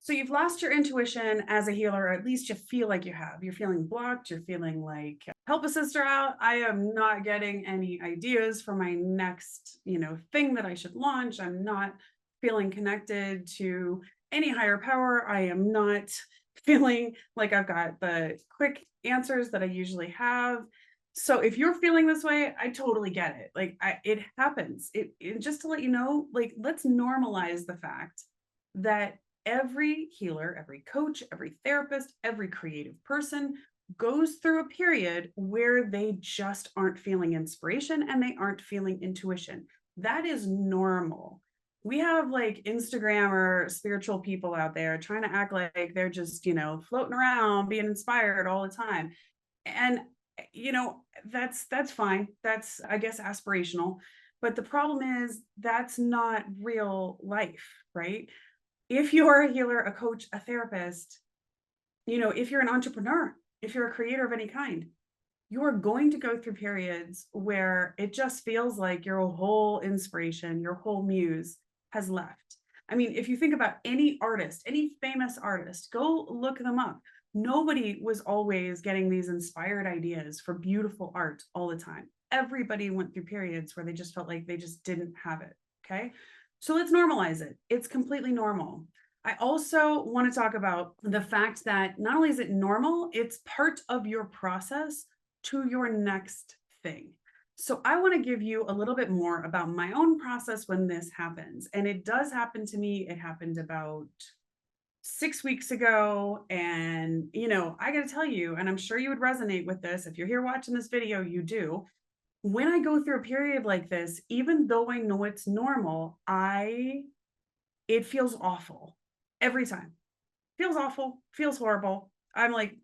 So you've lost your intuition as a healer, or at least you feel like you have. You're feeling blocked. You're feeling like, help a sister out. I am not getting any ideas for my next, thing that I should launch. I'm not feeling connected to any higher power. I am not feeling like I've got the quick answers that I usually have. So if you're feeling this way, I totally get it. It happens. Just to let you know, like, let's normalize the fact that every healer, every coach, every therapist, every creative person goes through a period where they just aren't feeling inspiration and they aren't feeling intuition. That is normal. We have like Instagram or spiritual people out there trying to act like they're just, floating around, being inspired all the time. And that's fine. That's, I guess, aspirational. But the problem is that's not real life, right? If you're a healer, a coach, a therapist, if you're an entrepreneur, if you're a creator of any kind, you are going to go through periods where it just feels like your whole inspiration, your whole muse has left. I mean, if you think about any artist, any famous artist, go look them up. Nobody was always getting these inspired ideas for beautiful art all the time. Everybody went through periods where they just felt like they just didn't have it. Okay. So let's normalize it. It's completely normal. I also want to talk about the fact that not only is it normal, it's part of your process to your next thing. So I want to give you a little bit more about my own process when this happens. And it does happen to me. It happened about 6 weeks ago. And, I got to tell you, and I'm sure you would resonate with this. If you're here watching this video, you do. When I go through a period like this, even though I know it's normal, it feels awful every time. Feels awful, feels horrible. I'm like,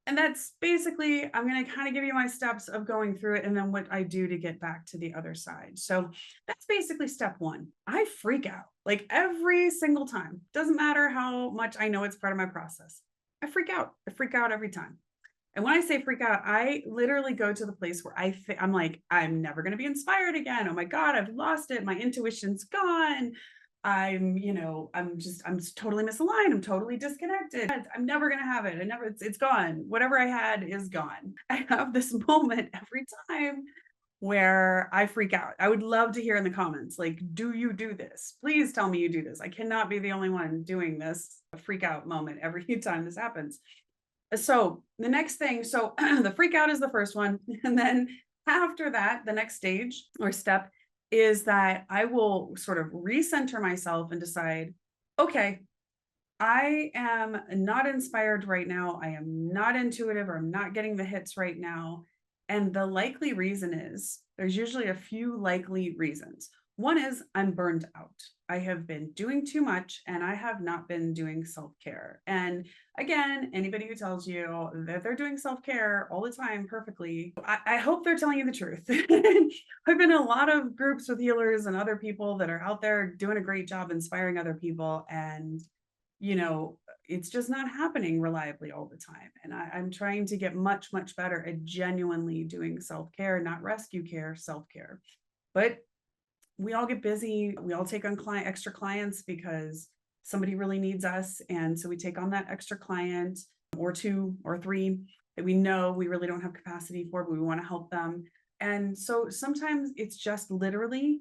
and that's basically, I'm going to kind of give you my steps of going through it and then what I do to get back to the other side. So that's basically step one. I freak out like every single time. Doesn't matter how much I know it's part of my process. I freak out. I freak out every time. And when I say freak out, I literally go to the place where I'm like, I'm never going to be inspired again. Oh my God, I've lost it. My intuition's gone. I'm totally misaligned. I'm totally disconnected. I'm never going to have it. It's gone. Whatever I had is gone. I have this moment every time where I freak out. I would love to hear in the comments, like, do you do this? Please tell me you do this. I cannot be the only one doing this freak out moment every time this happens. So the next thing, the freak out is the first one. And then after that, the next stage or step is that I will sort of recenter myself and decide, okay, I am not inspired right now. I am not intuitive, or I'm not getting the hits right now. And the likely reason is there's usually a few likely reasons. One is I'm burned out. I have been doing too much and I have not been doing self care. And again, anybody who tells you that they're doing self care all the time perfectly, I hope they're telling you the truth. I've been in a lot of groups with healers and other people that are out there doing a great job inspiring other people. And you know, it's just not happening reliably all the time. And I'm trying to get much, much better at genuinely doing self care, not rescue care, self care. But we all get busy. We all take on extra clients because somebody really needs us. And so we take on that extra client or two or three that we know we really don't have capacity for, but we want to help them. And so sometimes it's just literally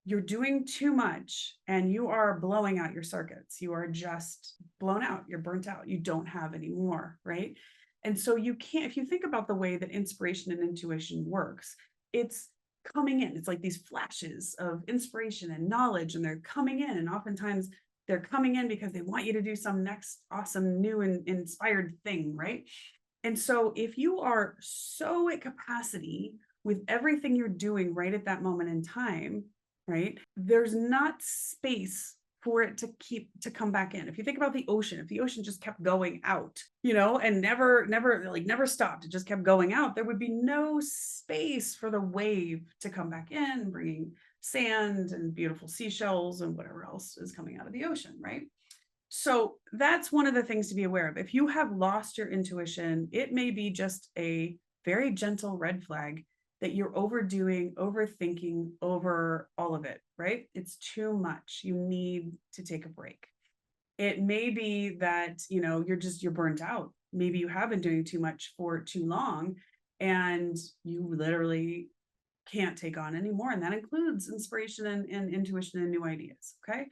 you're doing too much and you are blowing out your circuits. You are just blown out. You're burnt out. You don't have any more, right? And so you can't, if you think about the way that inspiration and intuition works, it's coming in. It's like these flashes of inspiration and knowledge, and they're coming in. And oftentimes they're coming in because they want you to do some next awesome, new, and inspired thing, right? And so if you are so at capacity with everything you're doing right at that moment in time, right, there's not space for it to come back in. If you think about the ocean, if the ocean just kept going out, and never stopped, it just kept going out, there would be no space for the wave to come back in, bringing sand and beautiful seashells and whatever else is coming out of the ocean, right? So that's one of the things to be aware of. If you have lost your intuition, it may be just a very gentle red flag that you're overdoing, overthinking over all of it, right? It's too much. You need to take a break. It may be that, you're burnt out. Maybe you have been doing too much for too long and you literally can't take on anymore. And that includes inspiration and intuition and new ideas. Okay.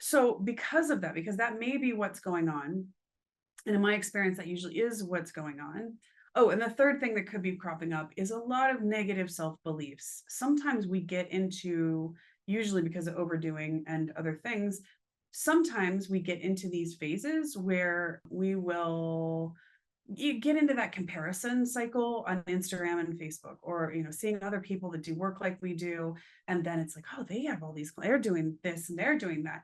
So because of that, because that may be what's going on, and in my experience, that usually is what's going on. Oh, and the third thing that could be cropping up is a lot of negative self beliefs. Sometimes we get into, usually because of overdoing and other things, sometimes we get into these phases where we will you get into that comparison cycle on Instagram and Facebook, or seeing other people that do work like we do, and then it's like, oh, they have all these, they're doing this and they're doing that,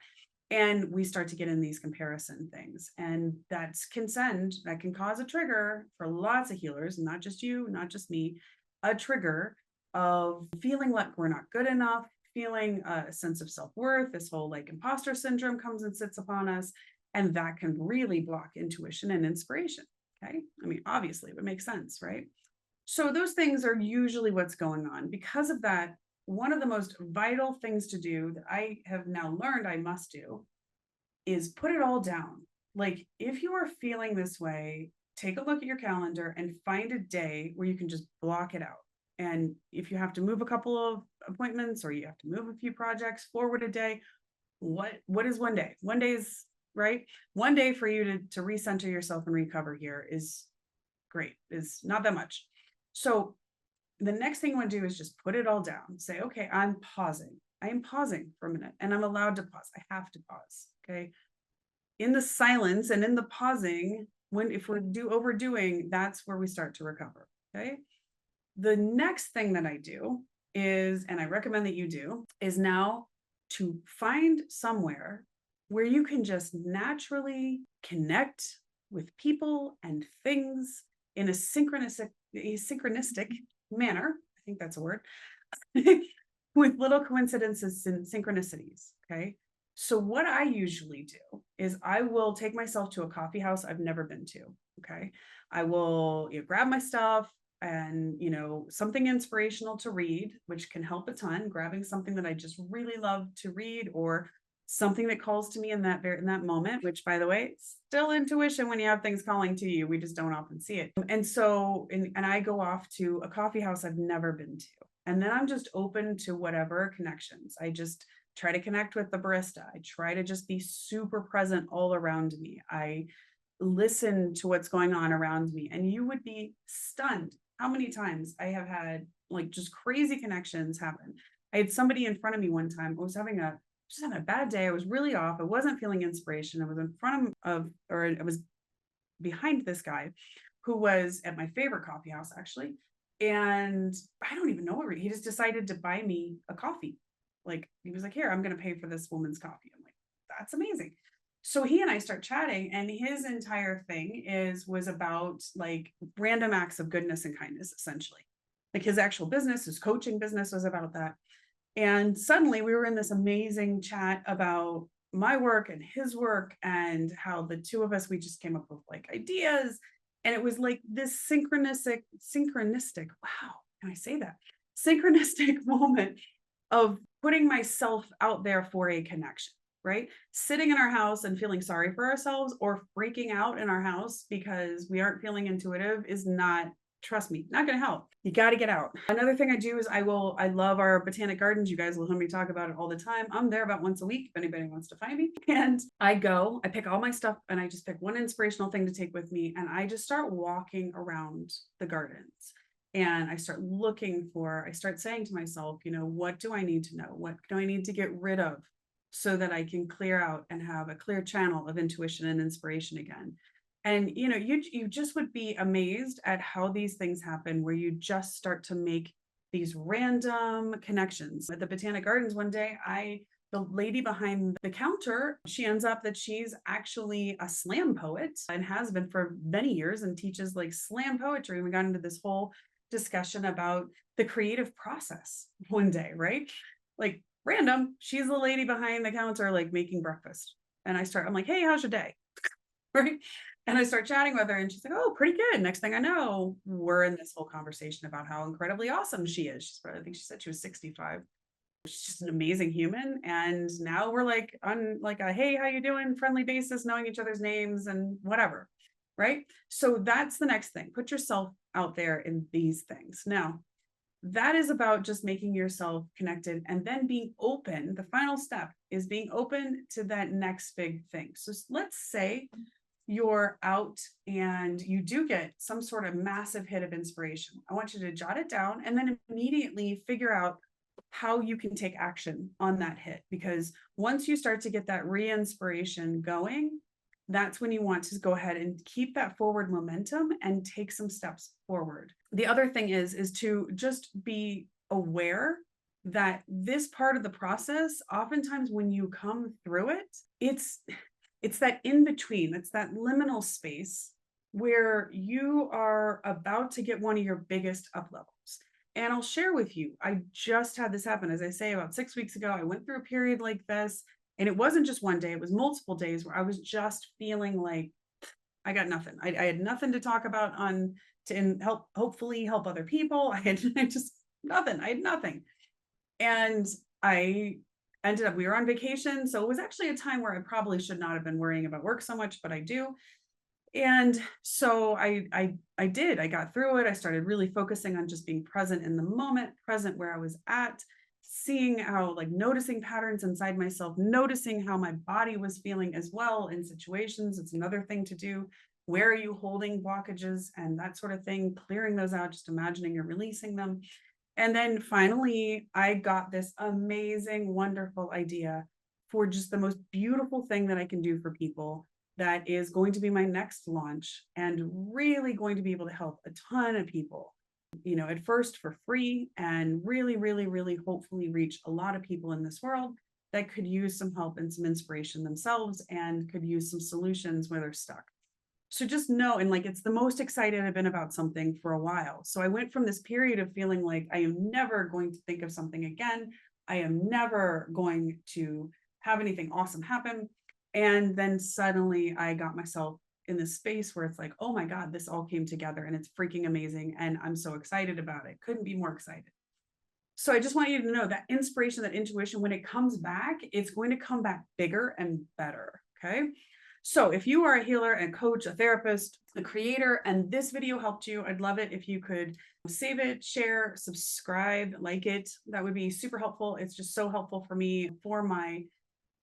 and we start to get in these comparison things, and that can cause a trigger for lots of healers, not just you, not just me, a trigger of feeling like we're not good enough, feeling a sense of self-worth. This whole like imposter syndrome comes and sits upon us, and that can really block intuition and inspiration. Okay. I mean, obviously it would make sense, right? So those things are usually what's going on. Because of that, one of the most vital things to do that I have now learned I must do is put it all down. Like, if you are feeling this way, take a look at your calendar and find a day where you can just block it out. And if you have to move a couple of appointments or you have to move a few projects forward a day, what is one day? One day is right. One day for you to recenter yourself and recover here is great, is not that much. So the next thing you want to do is just put it all down. Say, okay, I'm pausing. I am pausing for a minute, and I'm allowed to pause. I have to pause. Okay. In the silence and in the pausing, if we're overdoing, that's where we start to recover. Okay. The next thing that I do is, and I recommend that you do, is now to find somewhere where you can just naturally connect with people and things in a synchronistic manner. I think that's a word. With little coincidences and synchronicities. Okay. So what I usually do is I will take myself to a coffee house I've never been to. Okay. I will grab my stuff and, something inspirational to read, which can help a ton, grabbing something that I just really love to read, or something that calls to me in that moment, which, by the way, still intuition when you have things calling to you. We just don't often see it. And so, and I go off to a coffee house I've never been to. And then I'm just open to whatever connections. I just try to connect with the barista. I try to just be super present all around me. I listen to what's going on around me. And you would be stunned how many times I have had like just crazy connections happen. I had somebody in front of me one time. I was having a bad day. I was really off. I wasn't feeling inspiration. I was in front or I was behind this guy who was at my favorite coffee house, actually. And I don't even know what he just decided to buy me a coffee. Like, he was like, here, I'm going to pay for this woman's coffee. I'm like, that's amazing. So he and I start chatting, and his entire thing was about like random acts of goodness and kindness, essentially. Like, his actual business, his coaching business was about that. And suddenly we were in this amazing chat about my work and his work, and how the two of us, we just came up with like ideas. And it was like this synchronistic, wow, can I say that? Synchronistic moment of putting myself out there for a connection, right? Sitting in our house and feeling sorry for ourselves or freaking out in our house because we aren't feeling intuitive is not, trust me, not going to help. You got to get out. Another thing I do is I love our botanic gardens. You guys will hear me talk about it all the time. I'm there about once a week if anybody wants to find me. And I pick all my stuff, and I just pick one inspirational thing to take with me. And I just start walking around the gardens. And I start saying to myself, what do I need to know? What do I need to get rid of so that I can clear out and have a clear channel of intuition and inspiration again? And, you just would be amazed at how these things happen, where you just start to make these random connections. At the Botanic Gardens one day, the lady behind the counter, she ends up that she's actually a slam poet and has been for many years, and teaches like slam poetry. We got into this whole discussion about the creative process one day, right? Like, random, she's the lady behind the counter, like making breakfast. And I'm like, hey, how's your day? Right. And I start chatting with her, and she's like, oh, pretty good. Next thing I know, we're in this whole conversation about how incredibly awesome she is. I think she said she was 65. she's just an amazing human. And now we're like on like a, hey, how you doing? Friendly basis, knowing each other's names and whatever. Right. So that's the next thing. Put yourself out there in these things. Now, that is about just making yourself connected and then being open. The final step is being open to that next big thing. So let's say you're out and you do get some sort of massive hit of inspiration. I want you to jot it down and then immediately figure out how you can take action on that hit. Because once you start to get that re-inspiration going, that's when you want to go ahead and keep that forward momentum and take some steps forward. The other thing is to just be aware that this part of the process, oftentimes when you come through it, it's that in between, it's that liminal space where you are about to get one of your biggest up levels. And I'll share with you, I just had this happen. As I say, about 6 weeks ago, I went through a period like this. And it wasn't just one day, it was multiple days where I was just feeling like I got nothing. I had nothing to talk about to hopefully help other people. I just nothing. I had nothing. And I ended up, we were on vacation. So it was actually a time where I probably should not have been worrying about work so much, but I do. And so I did, I got through it. I started really focusing on just being present in the moment, present where I was at, seeing how, like, noticing patterns inside myself, noticing how my body was feeling as well in situations. It's another thing to do. Where are you holding blockages and that sort of thing, clearing those out, just imagining you're releasing them. And then finally, I got this amazing, wonderful idea for just the most beautiful thing that I can do for people. That is going to be my next launch and really going to be able to help a ton of people, at first for free, and really, really, really hopefully reach a lot of people in this world that could use some help and some inspiration themselves and could use some solutions where they're stuck. So just know, and like, it's the most excited I've been about something for a while. So I went from this period of feeling like I am never going to think of something again. I am never going to have anything awesome happen. And then suddenly I got myself in this space where it's like, oh my God, this all came together and it's freaking amazing. And I'm so excited about it. Couldn't be more excited. So I just want you to know that inspiration, that intuition, when it comes back, it's going to come back bigger and better. Okay. So if you are a healer, a coach, a therapist, a creator, and this video helped you, I'd love it if you could save it, share, subscribe, like it. That would be super helpful. It's just so helpful for me, for my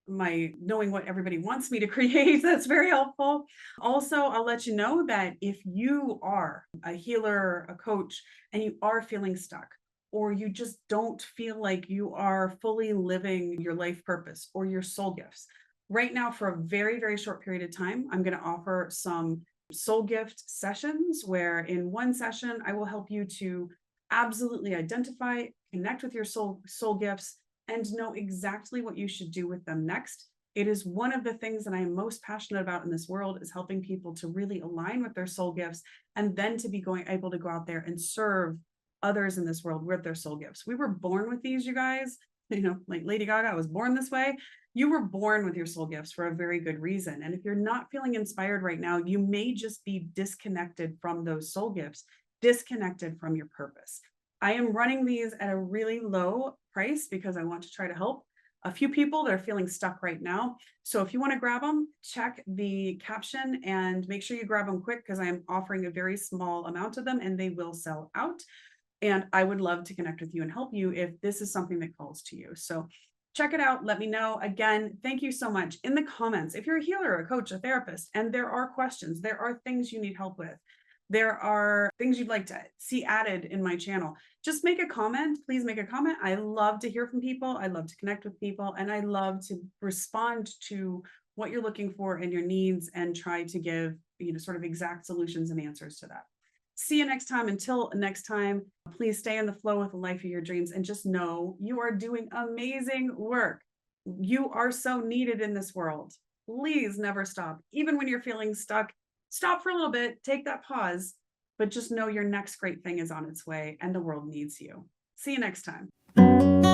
knowing what everybody wants me to create. That's very helpful. Also, I'll let you know that if you are a healer, a coach, and you are feeling stuck, or you just don't feel like you are fully living your life purpose or your soul gifts, right now, for a very, very short period of time, I'm going to offer some soul gift sessions where in one session, I will help you to absolutely identify, connect with your soul gifts, and know exactly what you should do with them next. It is one of the things that I am most passionate about in this world, is helping people to really align with their soul gifts and then to be able to go out there and serve others in this world with their soul gifts. We were born with these, you guys. Like Lady Gaga, I was born this way. You were born with your soul gifts for a very good reason. And if you're not feeling inspired right now, you may just be disconnected from those soul gifts, disconnected from your purpose. I am running these at a really low price because I want to try to help a few people that are feeling stuck right now. So if you want to grab them, check the caption and make sure you grab them quick, because I am offering a very small amount of them and they will sell out. And I would love to connect with you and help you if this is something that calls to you. So check it out. Let me know. Again, thank you so much. In the comments, if you're a healer, a coach, a therapist, and there are questions, there are things you need help with, there are things you'd like to see added in my channel, just make a comment. Please make a comment. I love to hear from people. I love to connect with people, and I love to respond to what you're looking for and your needs and try to give, sort of exact solutions and answers to that. See you next time. Until next time, please stay in the flow with the life of your dreams and just know you are doing amazing work. You are so needed in this world. Please never stop. Even when you're feeling stuck, stop for a little bit, take that pause, but just know your next great thing is on its way and the world needs you. See you next time.